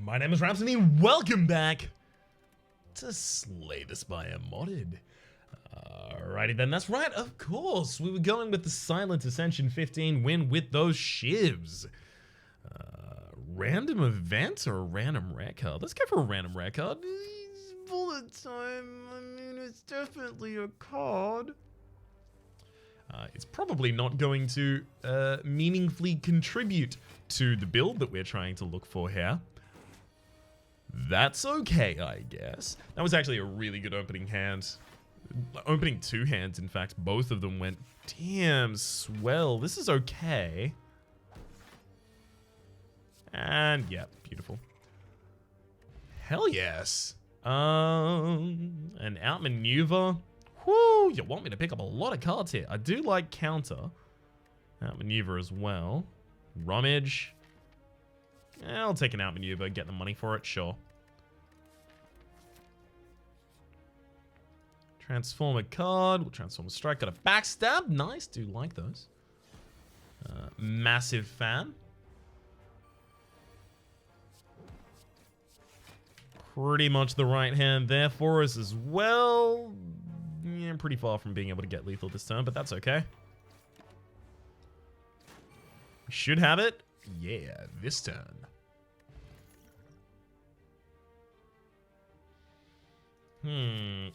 My name is Rhapsody, and welcome back to Slay the Spire Modded. Alrighty then, that's right, of course. We were going with the Silent Ascension 15 win with those shivs. Random event or a random rare card? Let's go for a random rare card. Bullet time, I mean, it's definitely a card. It's probably not going to meaningfully contribute to the build that we're trying to look for here. That's okay, I guess. That was actually a really good opening hand. Opening two hands, in fact. Both of them went, damn, swell. This is okay. And, yeah, beautiful. Hell yes. An outmaneuver. Whoo, you want me to pick up a lot of cards here. I do like counter. Outmaneuver as well. Rummage. I'll take an outmaneuver, get the money for it, sure. Transform a card. We'll transform a strike. Got a backstab. Nice. Do like those. Massive fan. Pretty much the right hand there for us as well. Yeah, pretty far from being able to get lethal this turn, but that's okay. We should have it. Yeah, this turn.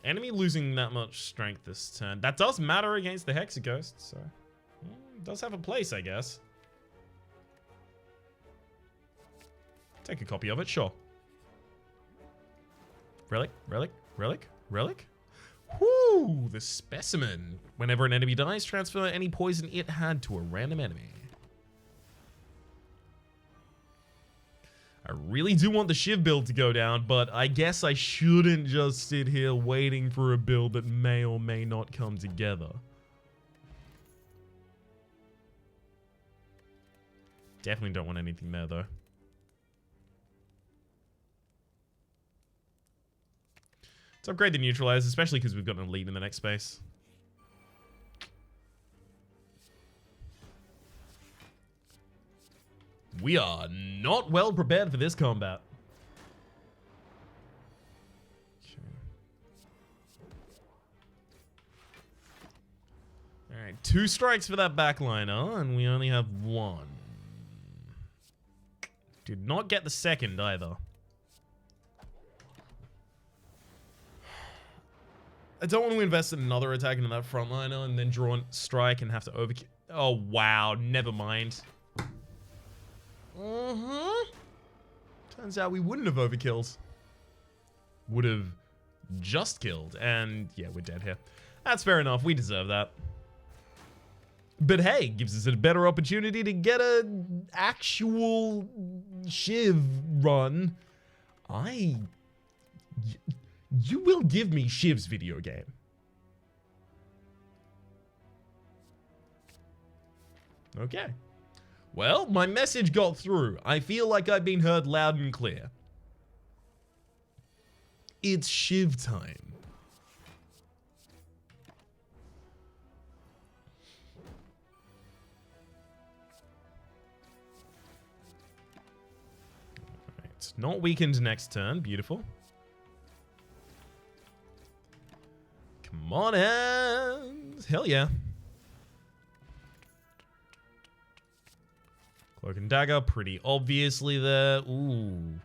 Enemy losing that much strength this turn. That does matter against the Hexaghost, so it does have a place, I guess. Take a copy of it, sure. Relic, relic, relic, relic. Whoo, the specimen. Whenever an enemy dies, transfer any poison it had to a random enemy. I really do want the Shiv build to go down, but I guess I shouldn't just sit here waiting for a build that may or may not come together. Definitely don't want anything there, though. Let's upgrade the neutralize, especially because we've got an elite in the next space. We are not well prepared for this combat. Okay. Alright, 2 strikes for that backliner, and we only have 1. Did not get the second either. I don't want to invest in another attack into that frontliner and then draw a strike and have to overkill. Oh, wow. Never mind. Turns out we wouldn't have overkilled. Would have just killed. And yeah, we're dead here. That's fair enough. We deserve that. But hey, gives us a better opportunity to get an actual Shiv run. You will give me Shiv's video game. Okay. Well, my message got through. I feel like I've been heard loud and clear. It's Shiv time. Alright, not weakened next turn. Beautiful. Come on, hands. Hell yeah. Cloak and dagger, pretty obviously there. Ooh.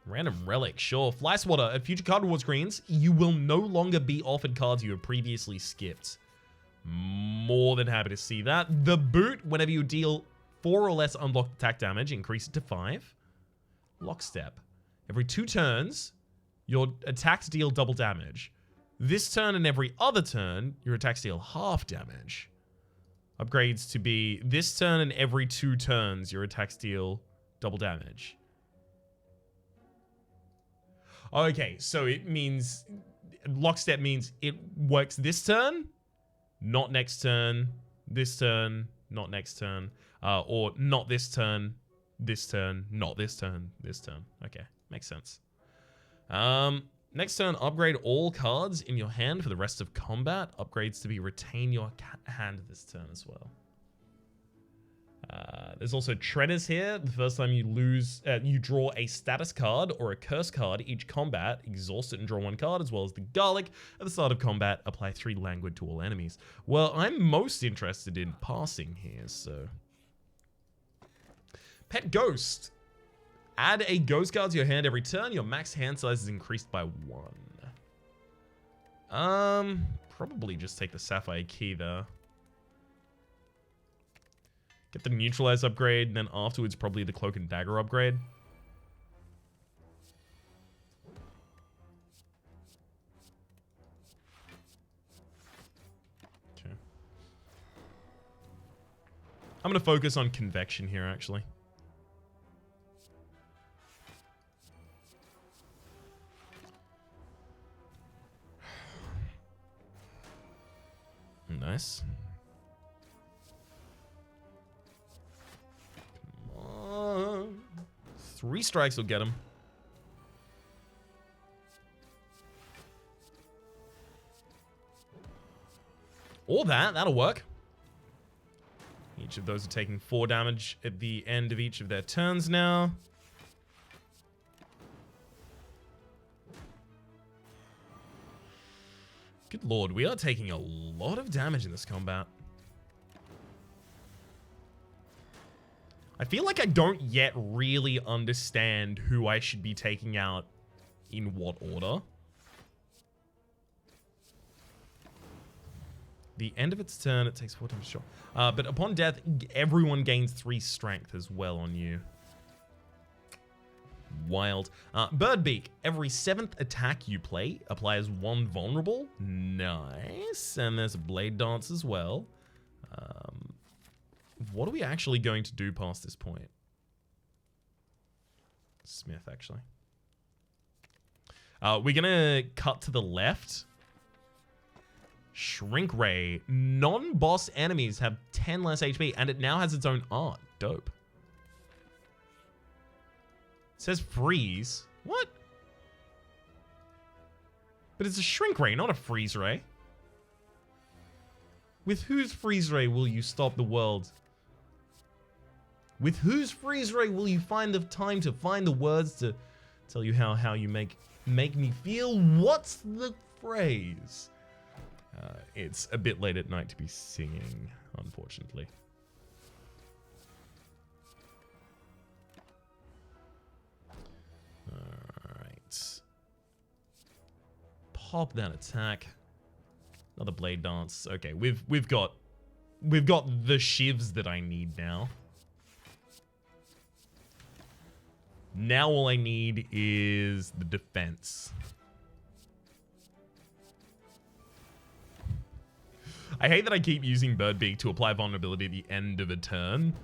Random relic, sure. Fly swatter. At future card reward screens, you will no longer be offered cards you have previously skipped. More than happy to see that. The boot, whenever you deal 4 or less unlocked attack damage, increase it to 5. Lockstep. Every 2 turns, your attacks deal double damage. This turn and every other turn, your attacks deal half damage. Upgrades to be this turn and every 2 turns, your attacks deal double damage. Okay, so it means lockstep means it works this turn, not next turn, this turn, not next turn, or not this turn, not this turn, this turn. Okay, makes sense. Next turn, upgrade all cards in your hand for the rest of combat. Upgrades to be retain your hand this turn as well. There's also treaders here. The first time you lose, you draw a status card or a curse card each combat, exhaust it and draw one card, as well as the garlic. At the start of combat, apply 3 languid to all enemies. Well, I'm most interested in passing here, so... Pet Ghost. Add a ghost card to your hand every turn. Your max hand size is increased by 1. Probably just take the Sapphire Key there. Get the Neutralize upgrade, and then afterwards probably the Cloak and Dagger upgrade. Okay. I'm going to focus on Convection here, actually. Nice. 3 strikes will get him. Or that'll work. Each of those are taking 4 damage at the end of each of their turns now. Good lord, we are taking a lot of damage in this combat. I feel like I don't yet really understand who I should be taking out in what order. The end of its turn, it takes 4 times shot. But upon death, everyone gains 3 strength as well on you. Wild. Birdbeak. Every 7th attack you play applies 1 vulnerable. Nice. And there's a Blade Dance as well. What are we actually going to do past this point? Smith, actually. We're going to cut to the left. Shrink Ray. Non-boss enemies have 10 less HP, and it now has its own art. Dope. It says freeze. What? But it's a Shrink Ray, not a Freeze Ray. With whose Freeze Ray will you stop the world? With whose Freeze Ray will you find the time to find the words to tell you how you make me feel? What's the phrase? It's a bit late at night to be singing, unfortunately. Alright. Pop that attack. Another Blade Dance. Okay, we've got the shivs that I need now. Now all I need is the defense. I hate that I keep using Birdbeak to apply vulnerability at the end of a turn.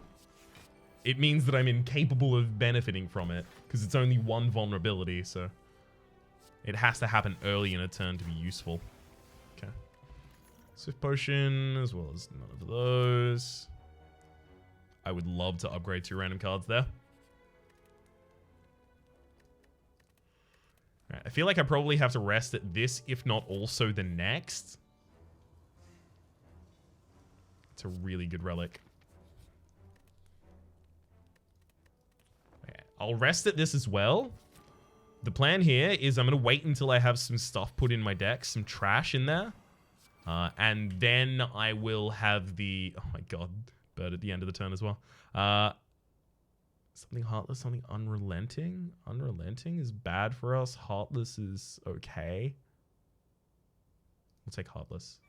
It means that I'm incapable of benefiting from it, because it's only 1 vulnerability, so it has to happen early in a turn to be useful. Okay. Swift Potion, as well as none of those. I would love to upgrade 2 random cards there. Right, I feel like I probably have to rest at this, if not also the next. It's a really good relic. Okay, I'll rest at this as well. The plan here is I'm going to wait until I have some stuff put in my deck, some trash in there. And then I will have the... Oh my god, bird at the end of the turn as well. Something Heartless, something Unrelenting. Unrelenting is bad for us. Heartless is okay. We'll take Heartless.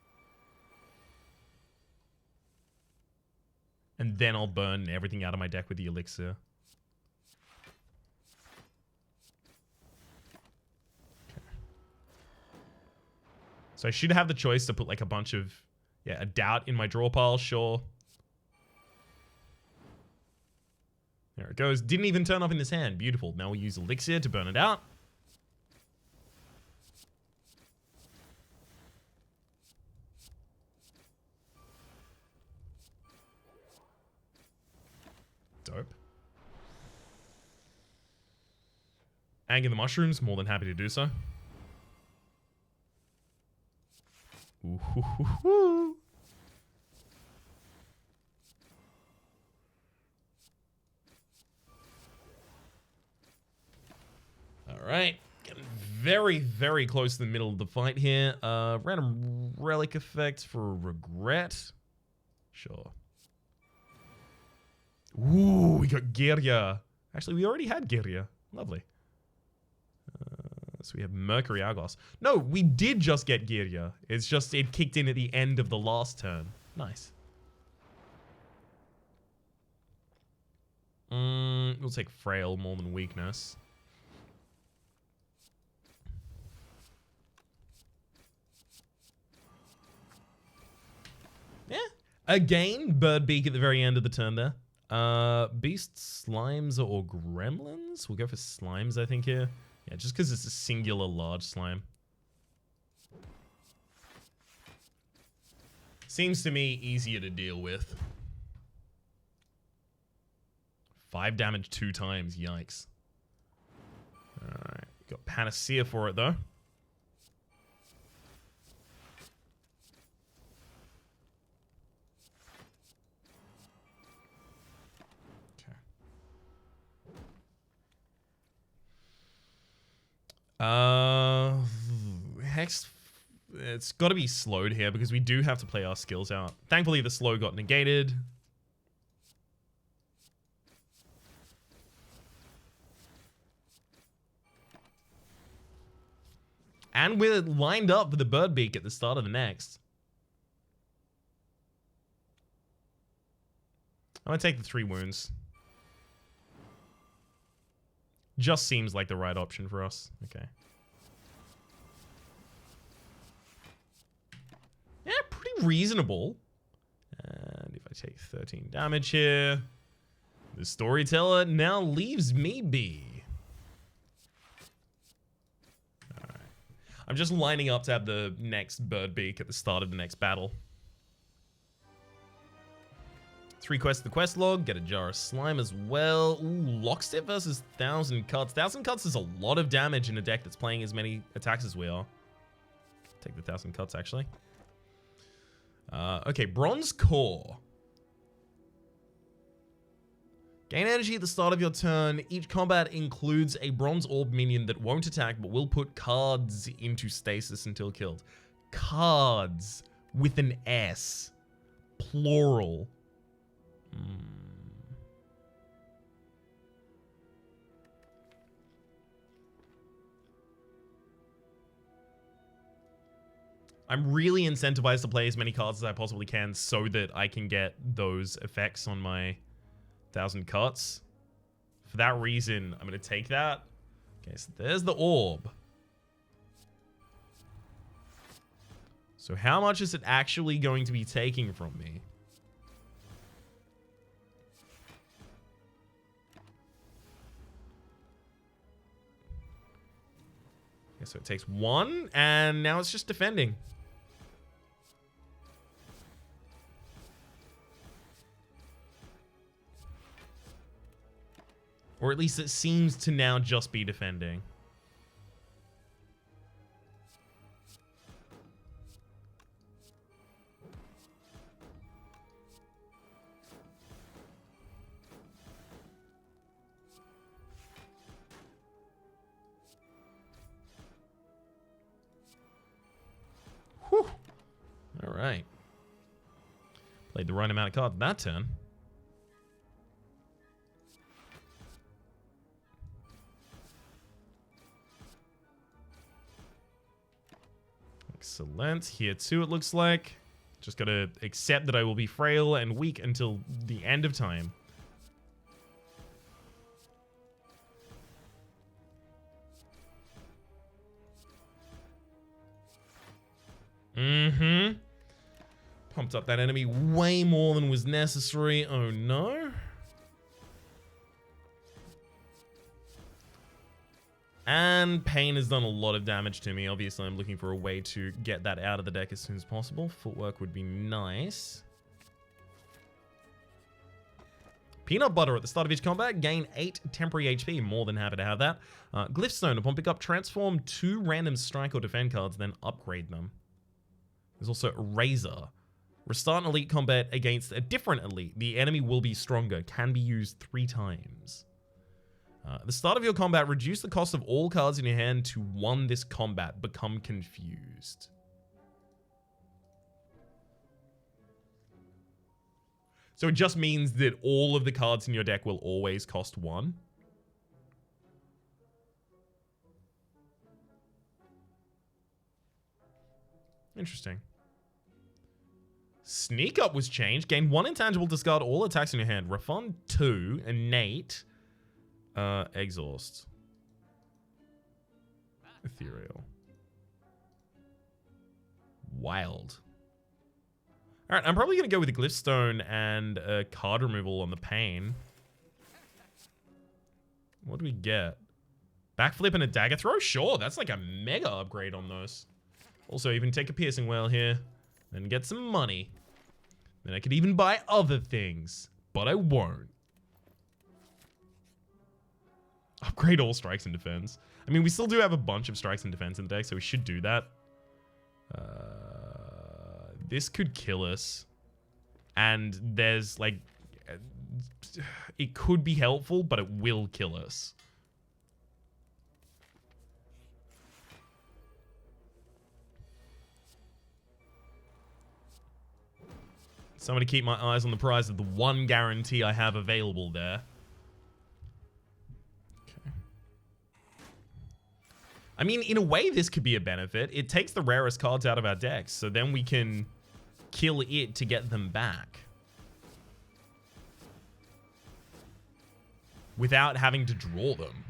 And then I'll burn everything out of my deck with the elixir. Okay. So I should have the choice to put like a bunch of... Yeah, a doubt in my draw pile, sure. There it goes. Didn't even turn up in this hand. Beautiful. Now we'll use elixir to burn it out. Dope. Anger the Mushrooms, more than happy to do so. Ooh, hoo, hoo, hoo. very, very close to the middle of the fight here. Random relic effect for regret. Sure. Ooh, we got Girya. Actually, we already had Girya. Lovely. So we have Mercury Hourglass. No, we did just get Girya. It's just it kicked in at the end of the last turn. Nice. We'll take Frail more than Weakness. Yeah. Again, Bird Beak at the very end of the turn there. Beasts, Slimes, or Gremlins? We'll go for Slimes, I think, here. Yeah, just because it's a singular large slime. Seems to me easier to deal with. 5 damage 2 times, yikes. Alright, got Panacea for it, though. Hex, it's got to be slowed here because we do have to play our skills out. Thankfully, the slow got negated. And we're lined up for the Bird Beak at the start of the next. I'm going to take the 3 wounds. Just seems like the right option for us. Okay. Yeah, pretty reasonable. And if I take 13 damage here, the storyteller now leaves me be. Alright. I'm just lining up to have the next Bird Beak at the start of the next battle. 3 quests the quest log, get a jar of slime as well. Ooh, Lockstep versus 1,000 cuts. 1,000 cuts is a lot of damage in a deck that's playing as many attacks as we are. Take the 1,000 cuts, actually. Okay, Bronze Core. Gain energy at the start of your turn. Each combat includes a Bronze Orb minion that won't attack but will put cards into stasis until killed. Cards with an S. Plural. I'm really incentivized to play as many cards as I possibly can so that I can get those effects on my 1,000 cuts. For that reason, I'm going to take that. Okay, so there's the orb. So how much is it actually going to be taking from me? Okay, so it takes 1, and now it's just defending. Or at least it seems to now just be defending. Whew. All right. Played the right amount of cards that turn. Excellent. Here too, it looks like. Just gotta accept that I will be frail and weak until the end of time. Pumped up that enemy way more than was necessary. Oh no. And Pain has done a lot of damage to me. Obviously, I'm looking for a way to get that out of the deck as soon as possible. Footwork would be nice. Peanut Butter at the start of each combat. Gain 8 temporary HP. More than happy to have that. Glyphstone. Upon pickup, transform 2 random strike or defend cards, then upgrade them. There's also Razor. Restart an elite combat against a different elite. The enemy will be stronger. Can be used 3 times. At the start of your combat, reduce the cost of all cards in your hand to 1 this combat. Become confused. So it just means that all of the cards in your deck will always cost 1. Interesting. Sneak Up was changed. Gain 1 intangible, discard all attacks in your hand. Refund 2, innate, exhaust. Ethereal. Wild. Alright, I'm probably going to go with a Glyphstone and a card removal on the Pain. What do we get? Backflip and a Dagger Throw? Sure, that's like a mega upgrade on those. Also, even take a Piercing Whale here and get some money. Then I could even buy other things, but I won't. Upgrade all strikes and defense. I mean, we still do have a bunch of strikes and defense in the deck, so we should do that. This could kill us. And there's like... it could be helpful, but it will kill us. Somebody keep my eyes on the prize of the 1 guarantee I have available there. Okay. I mean, in a way, this could be a benefit. It takes the rarest cards out of our decks, so then we can kill it to get them back. Without having to draw them.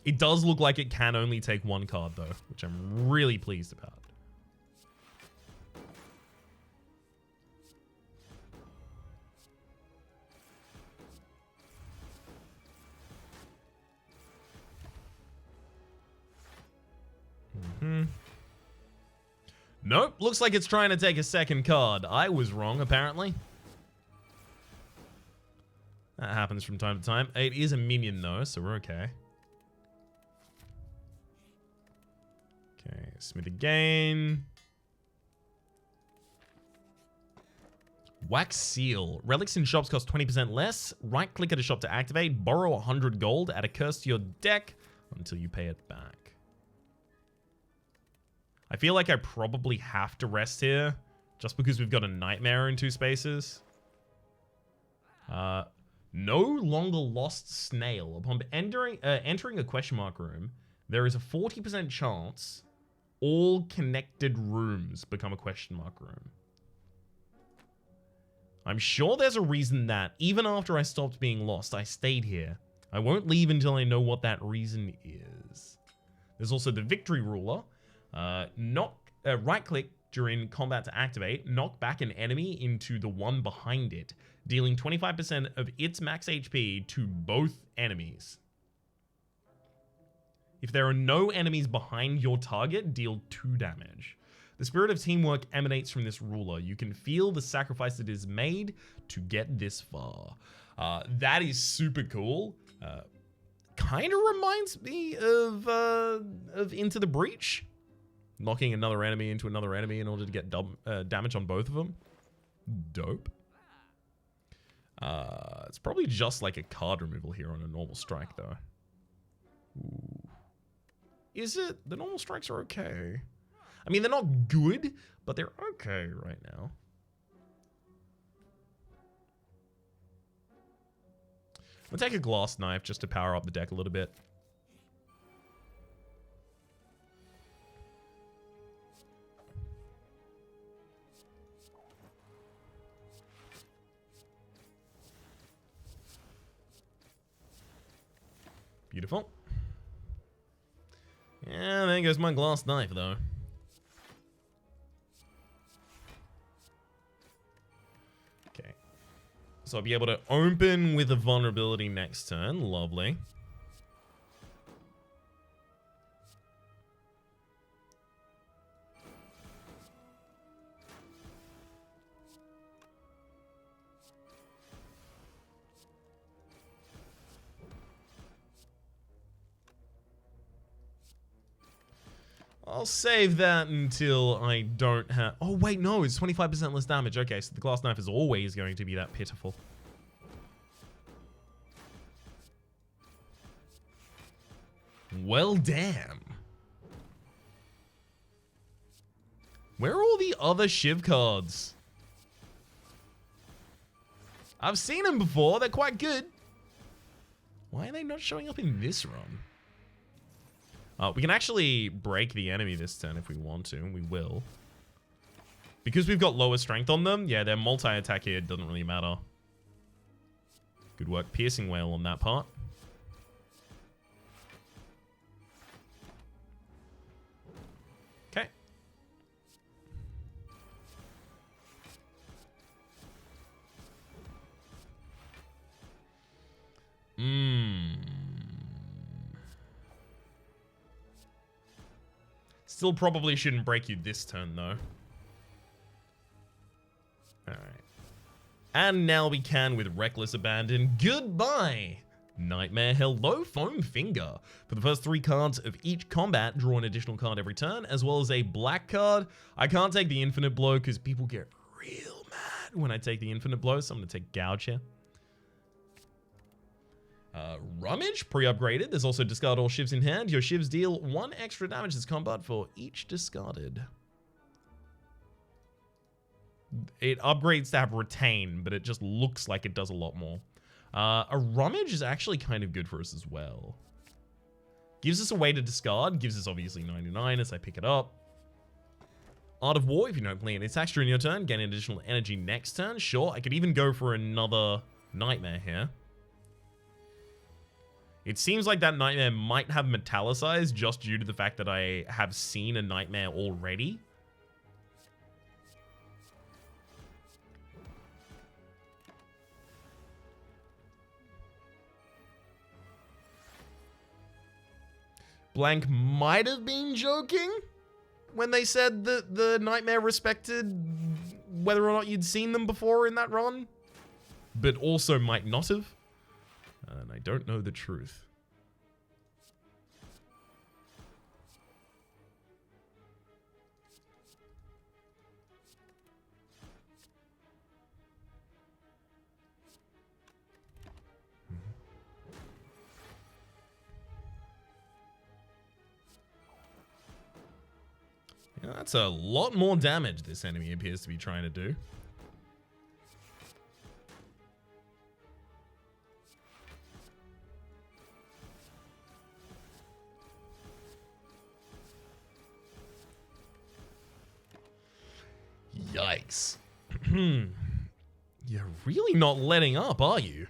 It does look like it can only take 1 card, though, which I'm really pleased about. Nope, looks like it's trying to take a second card. I was wrong, apparently. That happens from time to time. It is a minion, though, so we're okay. Okay, Smith again. Wax Seal. Relics in shops cost 20% less. Right-click at a shop to activate. Borrow 100 gold. Add a curse to your deck until you pay it back. I feel like I probably have to rest here just because we've got a Nightmare in 2 spaces. No longer lost snail. Upon entering a question mark room, there is a 40% chance all connected rooms become a question mark room. I'm sure there's a reason that, even after I stopped being lost, I stayed here. I won't leave until I know what that reason is. There's also the Victory Ruler. Right-click during combat to activate. Knock back an enemy into the one behind it, dealing 25% of its max HP to both enemies. If there are no enemies behind your target, deal 2 damage. The spirit of teamwork emanates from this ruler. You can feel the sacrifice that is made to get this far. That is super cool. Kind of reminds me of Into the Breach. Knocking another enemy into another enemy in order to get damage on both of them. Dope. It's probably just like a card removal here on a normal strike, though. Ooh. Is it? The normal strikes are okay. I mean, they're not good, but they're okay right now. We'll take a glass knife just to power up the deck a little bit. Beautiful. Yeah, there goes my glass knife, though. Okay. So I'll be able to open with a vulnerability next turn. Lovely. I'll save that until I don't have... Oh, wait, no, it's 25% less damage. Okay, so the glass knife is always going to be that pitiful. Well, damn. Where are all the other Shiv cards? I've seen them before. They're quite good. Why are they not showing up in this run? We can actually break the enemy this turn if we want to, and we will. Because we've got lower strength on them, yeah, their multi-attack here doesn't really matter. Good work, piercing whale on that part. Okay. Still probably shouldn't break you this turn, though. Alright. And now we can with Reckless Abandon. Goodbye! Nightmare. Hello, Foam Finger. For the first 3 cards of each combat, draw an additional card every turn, as well as a black card. I can't take the Infinite Blow because people get real mad when I take the Infinite Blow, so I'm going to take Gouge here. Rummage, pre-upgraded. There's also discard all shivs in hand. Your shivs deal 1 extra damage this combat for each discarded. It upgrades to have retain, but it just looks like it does a lot more. A rummage is actually kind of good for us as well. Gives us a way to discard. Gives us obviously 99 as I pick it up. Art of War, if you don't play any attacks during your turn, gain additional energy next turn. Sure, I could even go for another Nightmare here. It seems like that Nightmare might have metallicized just due to the fact that I have seen a Nightmare already. Blank might have been joking when they said that the Nightmare respected whether or not you'd seen them before in that run, but also might not have. And I don't know the truth. Yeah, that's a lot more damage this enemy appears to be trying to do. Yikes. You're really not letting up, are you?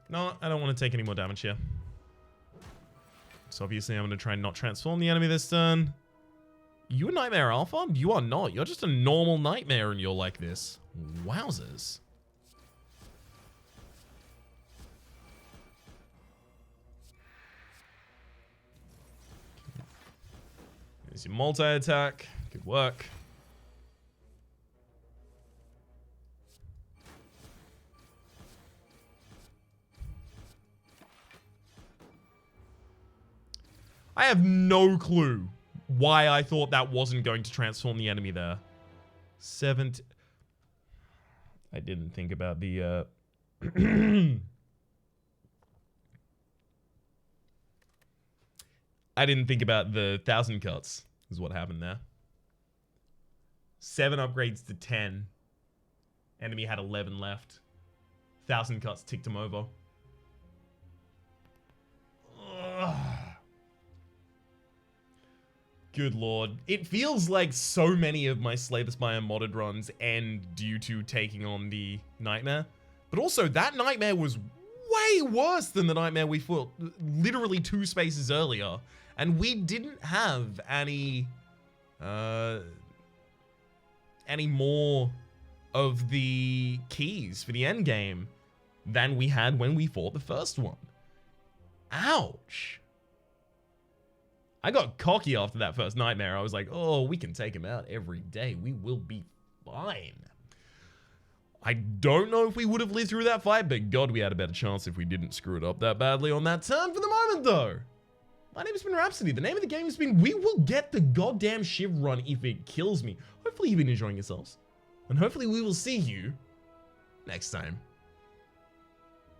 No, I don't want to take any more damage here. So obviously I'm going to try and not transform the enemy this turn. You a Nightmare Alpha? You are not. You're just a normal Nightmare and you're like this. Wowzers. There's your multi-attack. Good work. I have no clue why I thought that wasn't going to transform the enemy there. I didn't think about the... I didn't think about the 1,000 cuts, is what happened there. 7 upgrades to 10. Enemy had 11 left. 1,000 cuts ticked him over. Ugh. Good lord. It feels like so many of my Slay the Spire modded runs end due to taking on the Nightmare. But also, that Nightmare was way worse than the Nightmare we fought literally 2 spaces earlier. And we didn't have any more of the keys for the end game than we had when we fought the first one. Ouch. I got cocky after that first nightmare. I was like, oh, we can take him out every day. We will be fine. I don't know if we would have lived through that fight, but God, we had a better chance if we didn't screw it up that badly on that turn for the moment, though. My name has been Rhapsody. The name of the game has been We Will Get the Goddamn Shiv Run If It Kills Me. Hopefully you've been enjoying yourselves. And hopefully we will see you next time.